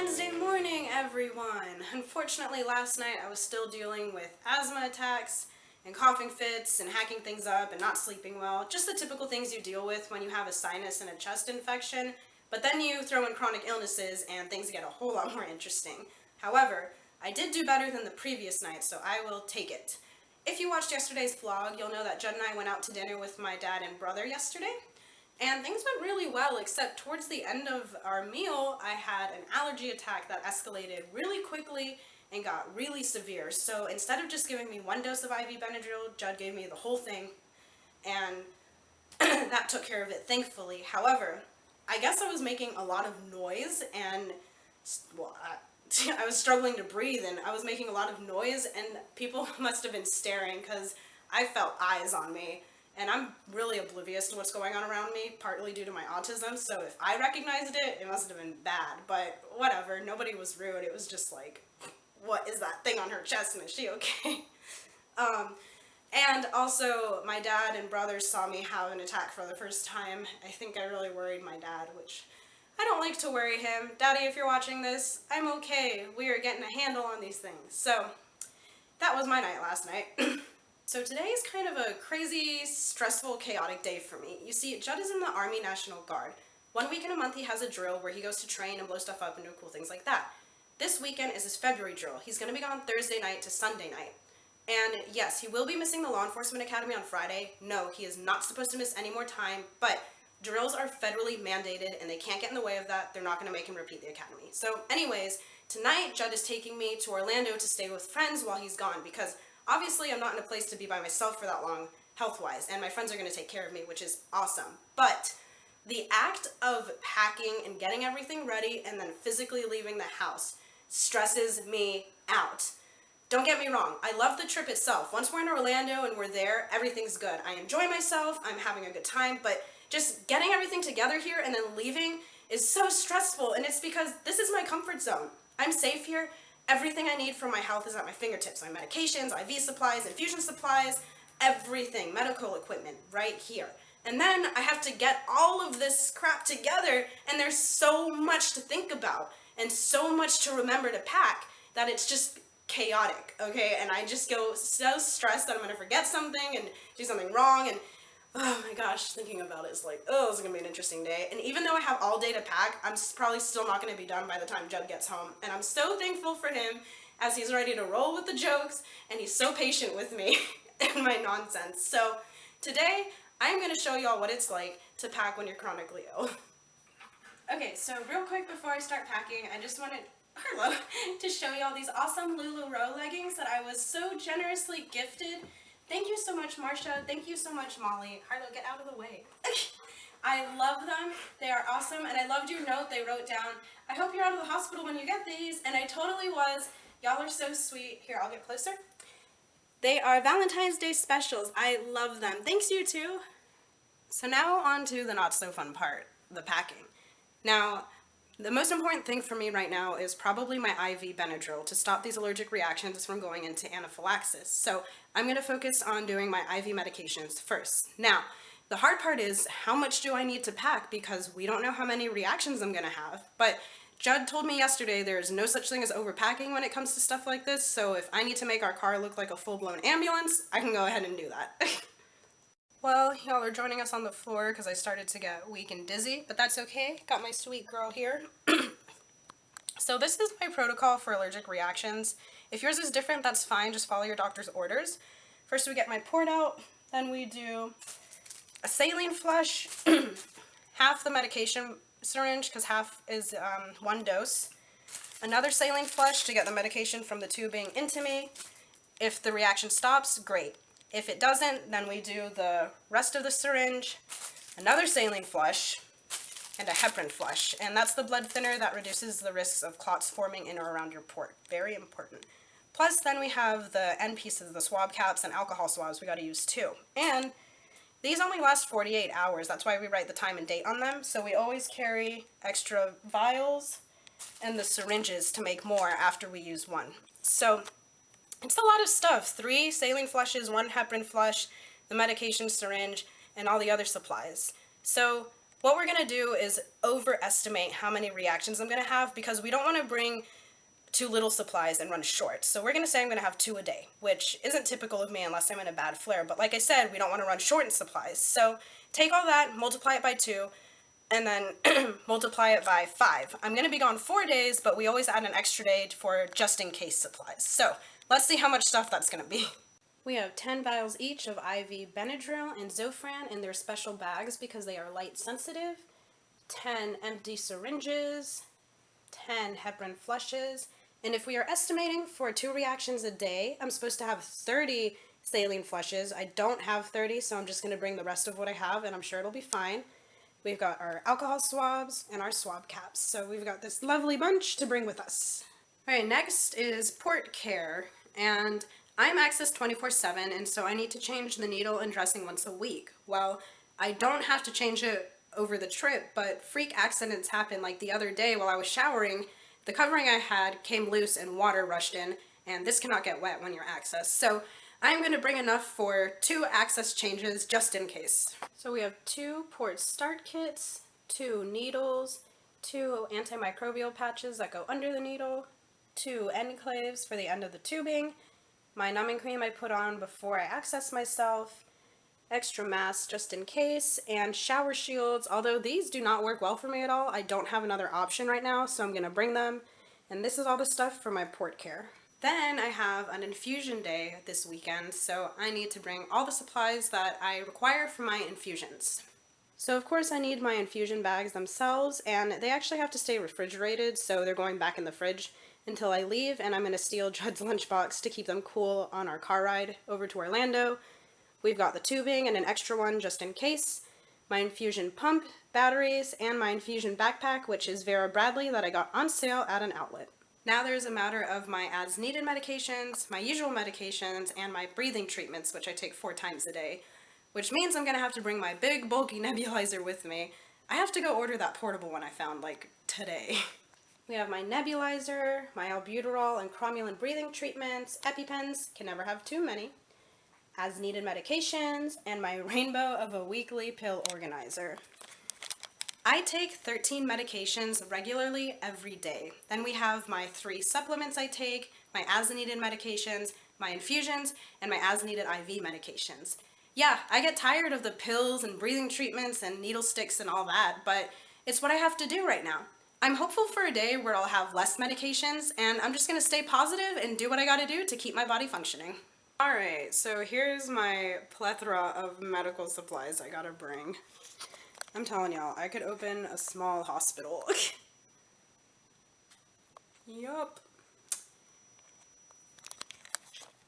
Wednesday morning, everyone! Unfortunately, last night I was still dealing with asthma attacks and coughing fits and hacking things up and not sleeping well. Just the typical things you deal with when you have a sinus and a chest infection, but then you throw in chronic illnesses and things get a whole lot more interesting. However, I did do better than the previous night, so I will take it. If you watched yesterday's vlog, you'll know that Judd and I went out to dinner with my dad and brother yesterday. And things went really well, except towards the end of our meal, I had an allergy attack that escalated really quickly and got really severe. So instead of just giving me one dose of IV Benadryl, Judd gave me the whole thing, and that took care of it, thankfully. However, I guess I was making a lot of noise, and well, I was struggling to breathe, and I was making a lot of noise, and people must have been staring because I felt eyes on me. And I'm really oblivious to what's going on around me, partly due to my autism, so if I recognized it, it must have been bad, but whatever, nobody was rude. It was just like, what is that thing on her chest, and is she okay? And also, my dad and brothers saw me have an attack for the first time. I think I really worried my dad, which I don't like to worry him. Daddy, if you're watching this, I'm okay. We are getting a handle on these things. So, that was my night last night. So today is kind of a crazy, stressful, chaotic day for me. You see, Judd is in the Army National Guard. 1 week in a month he has a drill where he goes to train and blow stuff up and do cool things like that. This weekend is his February drill. He's going to be gone Thursday night to Sunday night. And yes, he will be missing the Law Enforcement Academy on Friday. No, he is not supposed to miss any more time, but drills are federally mandated and they can't get in the way of that. They're not going to make him repeat the academy. So anyways, tonight Judd is taking me to Orlando to stay with friends while he's gone because obviously, I'm not in a place to be by myself for that long, health-wise, and my friends are going to take care of me, which is awesome. But the act of packing and getting everything ready and then physically leaving the house stresses me out. Don't get me wrong, I love the trip itself. Once we're in Orlando and we're there, everything's good. I enjoy myself, I'm having a good time, but just getting everything together here and then leaving is so stressful, and it's because this is my comfort zone. I'm safe here. Everything I need for my health is at my fingertips. My medications, IV supplies, infusion supplies, everything, medical equipment, right here. And then I have to get all of this crap together, and there's so much to think about and so much to remember to pack that it's just chaotic, okay? And I just go so stressed that I'm gonna forget something and do something wrong, and oh my gosh, thinking about it is like, oh, this is gonna be an interesting day. And even though I have all day to pack, I'm probably still not gonna be done by the time Judd gets home. And I'm so thankful for him as he's ready to roll with the jokes and he's so patient with me and my nonsense. So today, I'm gonna show y'all what it's like to pack when you're chronically ill. Okay, so real quick before I start packing, I just wanted Harlow to show y'all these awesome LuLaRoe leggings that I was so generously gifted. Thank you so much, Marcia. Thank you so much, Molly. Harlow, get out of the way. I love them. They are awesome, and I loved your note they wrote down. I hope you're out of the hospital when you get these, and I totally was. Y'all are so sweet. Here, I'll get closer. They are Valentine's Day specials. I love them. Thanks, you too. So now on to the not so fun part, the packing. Now, the most important thing for me right now is probably my IV Benadryl to stop these allergic reactions from going into anaphylaxis. So I'm going to focus on doing my IV medications first. Now, the hard part is how much do I need to pack because we don't know how many reactions I'm going to have. But Judd told me yesterday there's no such thing as overpacking when it comes to stuff like this. So if I need to make our car look like a full-blown ambulance, I can go ahead and do that. Well, y'all are joining us on the floor because I started to get weak and dizzy, but that's okay. Got my sweet girl here. So this is my protocol for allergic reactions. If yours is different, that's fine. Just follow your doctor's orders. First we get my port out, then we do a saline flush, half the medication syringe because half is 1 dose. Another saline flush to get the medication from the tubing into me. If the reaction stops, great. If it doesn't, then we do the rest of the syringe, another saline flush, and a heparin flush. And that's the blood thinner that reduces the risks of clots forming in or around your port. Very important. Plus, then we have the end pieces, the swab caps and alcohol swabs we got to use too. And these only last 48 hours. That's why we write the time and date on them. So we always carry extra vials and the syringes to make more after we use one. So it's a lot of stuff. 3 saline flushes, 1 heparin flush, the medication syringe, and all the other supplies. So What we're gonna do is overestimate how many reactions I'm gonna have because we don't wanna bring too little supplies and run short. So we're gonna say I'm gonna have 2 a day, which isn't typical of me unless I'm in a bad flare. But like I said, we don't wanna run short in supplies. So take all that, multiply it by 2, and then multiply it by 5. I'm gonna be gone 4 days, but we always add an extra day for just in case supplies. So let's see how much stuff that's gonna be. We have 10 vials each of IV Benadryl and Zofran in their special bags because they are light sensitive, 10 empty syringes, 10 heparin flushes, and if we are estimating for 2 reactions a day, I'm supposed to have 30 saline flushes. I don't have 30, so I'm just going to bring the rest of what I have, and I'm sure it'll be fine. We've got our alcohol swabs and our swab caps, so we've got this lovely bunch to bring with us. All right, next is Port Care, and I'm accessed 24/7, and so I need to change the needle and dressing once a week. Well, I don't have to change it over the trip, but freak accidents happen. Like the other day while I was showering, the covering I had came loose and water rushed in, and this cannot get wet when you're accessed. So I'm going to bring enough for 2 access changes just in case. So we have 2 port start kits, 2 needles, 2 antimicrobial patches that go under the needle, 2 enclaves for the end of the tubing, my numbing cream I put on before I access myself, extra mask just in case, and shower shields. Although these do not work well for me at all, I don't have another option right now, so I'm gonna bring them. And this is all the stuff for my Port Care. Then I have an infusion day this weekend, so I need to bring all the supplies that I require for my infusions. So of course I need my infusion bags themselves, and they actually have to stay refrigerated, so they're going back in the fridge until I leave, and I'm going to steal Judd's lunchbox to keep them cool on our car ride over to Orlando. We've got the tubing and an extra one just in case, my infusion pump, batteries, and my infusion backpack, which is Vera Bradley that I got on sale at an outlet. Now there's a matter of my as-needed medications, my usual medications, and my breathing treatments, which I take 4 times a day, which means I'm going to have to bring my big, bulky nebulizer with me. I have to go order that portable one I found, like, today. We have my nebulizer, my albuterol and cromulent breathing treatments, EpiPens, can never have too many, as-needed medications, and my rainbow of a weekly pill organizer. I take 13 medications regularly every day. Then we have my 3 supplements I take, my as-needed medications, my infusions, and my as-needed IV medications. Yeah, I get tired of the pills and breathing treatments and needle sticks and all that, but it's what I have to do right now. I'm hopeful for a day where I'll have less medications, and I'm just gonna stay positive and do what I gotta do to keep my body functioning. Alright, so here's my plethora of medical supplies I gotta bring. I'm telling y'all, I could open a small hospital. Yup.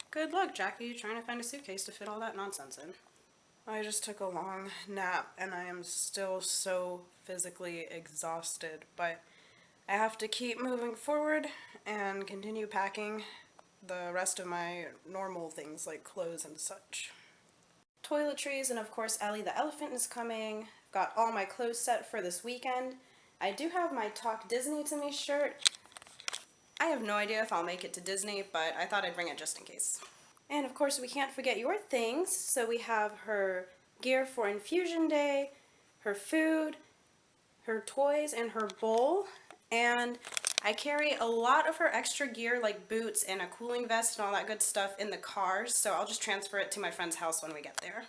Good luck, Jackie, trying to find a suitcase to fit all that nonsense in. I just took a long nap and I am still so physically exhausted, but I have to keep moving forward and continue packing the rest of my normal things like clothes and such. Toiletries, and of course Ellie the elephant is coming. Got all my clothes set for this weekend. I do have my Talk Disney to Me shirt. I have no idea if I'll make it to Disney, but I thought I'd bring it just in case. And of course we can't forget your things, so we have her gear for infusion day, her food, her toys, and her bowl, and I carry a lot of her extra gear like boots and a cooling vest and all that good stuff in the car, so I'll just transfer it to my friend's house when we get there.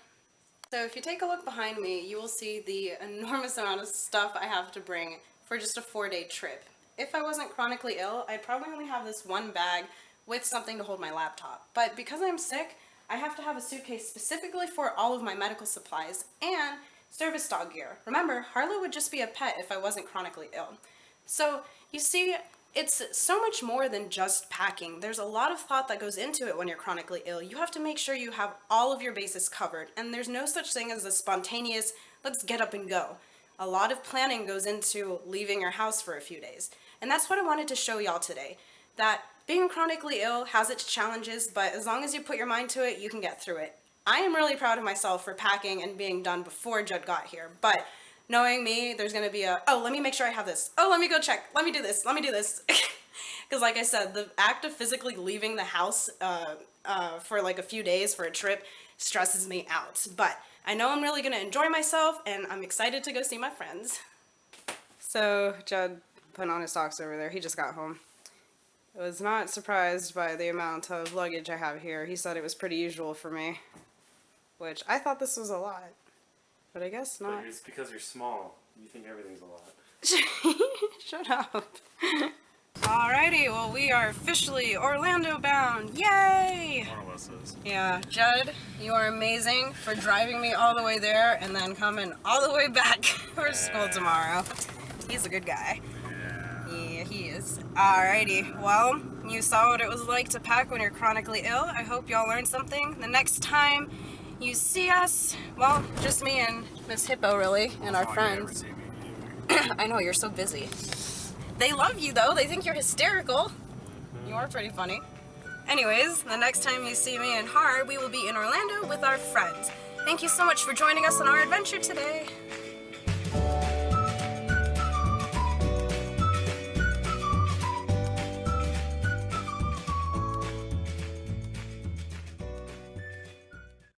So if you take a look behind me, you will see the enormous amount of stuff I have to bring for just a 4-day trip. If I wasn't chronically ill, I'd probably only have this one bag with something to hold my laptop. But because I'm sick, I have to have a suitcase specifically for all of my medical supplies and service dog gear. Remember, Harlow would just be a pet if I wasn't chronically ill. So you see, it's so much more than just packing. There's a lot of thought that goes into it when you're chronically ill. You have to make sure you have all of your bases covered, and there's no such thing as a spontaneous, let's get up and go. A lot of planning goes into leaving your house for a few days. And that's what I wanted to show y'all today, that being chronically ill has its challenges, but as long as you put your mind to it, you can get through it. I am really proud of myself for packing and being done before Judd got here, but knowing me, there's going to be oh, let me make sure I have this. Oh, let me go check. Let me do this. Let me do this. Because like I said, the act of physically leaving the house for like a few days for a trip stresses me out. But I know I'm really gonna enjoy myself, and I'm excited to go see my friends. So Judd put on his socks over there. He just got home. I was not surprised by the amount of luggage I have here. He said it was pretty usual for me, which I thought this was a lot, but I guess not. But it's because you're small. You think everything's a lot. Shut up. Alrighty, well, we are officially Orlando bound. Yay! One of us is. Yeah, Judd, you are amazing for driving me all the way there and then coming all the way back for school tomorrow. He's a good guy. Yeah, he is. Alrighty, well, you saw what it was like to pack when you're chronically ill. I hope y'all learned something. The next time you see us, well, just me and Miss Hippo, really, and our friends. I know, you're so busy. They love you, though. They think you're hysterical. You are pretty funny. Anyways, the next time you see me and Har, we will be in Orlando with our friends. Thank you so much for joining us on our adventure today.